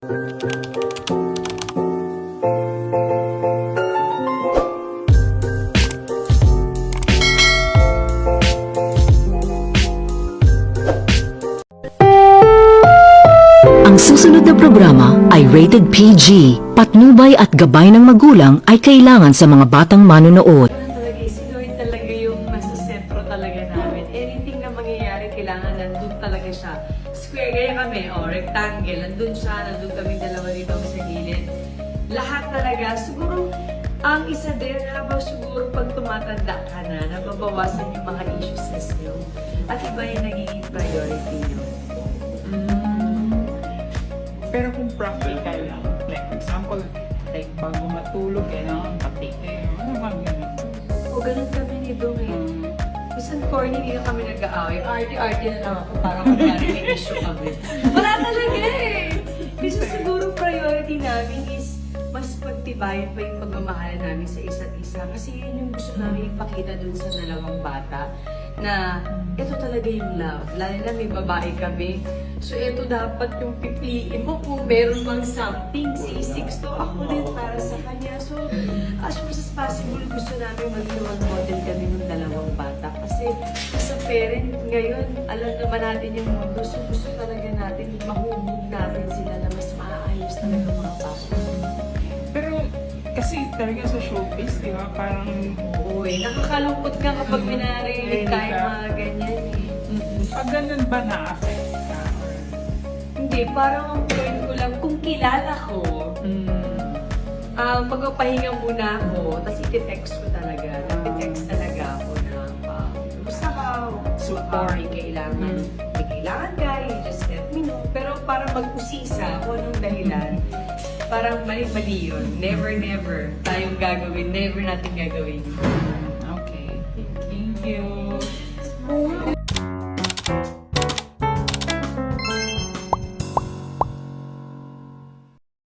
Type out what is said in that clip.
Ang susunod na programa ay rated PG. Patnubay at gabay ng magulang ay kailangan sa mga batang manonood. Talaga, si Lord talaga yung nasa sentro talaga namin. Anything na mangyayari, kailangan nandun talaga siya. Square, gaya kami, rectangle, nandun siya, nandun kami dalawa dito sa gilid. Lahat talaga, siguro, ang isa din, habang siguro pag tumatanda ka na, nababawasan yung mga issues niyo. At iba yung nagiging priority niyo. Pero kung practical lang, like for example, like bago matulog, pati, ano bang ganun? O ganun kami ni Dong Minsan corny, hindi na kami nag-aaway. Arte-arte na lang ako para magkari may issue kami. Wala talaga eh! Kasi siguro priority namin is mas pagtibayan pa yung pagmamahal namin sa isa't isa. Kasi yun yung gusto namin ipakita dun sa dalawang bata na ito talaga yung love. Lalo na may babae kami. So ito dapat yung pipiliin mo kung meron mang something. Si Sixto, ako din para sa kanya. So as much as possible, gusto namin maging role model kami ng dalawang bata. Kasi sa parent ngayon, alam naman natin yung mundo. So gusto talaga natin, mahubog natin sila na mas maayos talaga mga bata. Pero kasi talaga sa showbiz, di ba? Parang Uy, nakakalungkot nga kapag minarinig tayo mga ganyan eh. pag ganun ba na-affect ka? Hindi, parang ang point ko lang, kung kilala ko, magpapahinga muna ako, tapos iti-text ko talaga. Nag-text talaga ako na, gusto ka, Support. may kailangan ka, you just let me know. Pero para mag-usisa kung anong dahilan, parang mali-mali yun. Never, never tayong gagawin. Never natin gagawin. Okay. Thank you.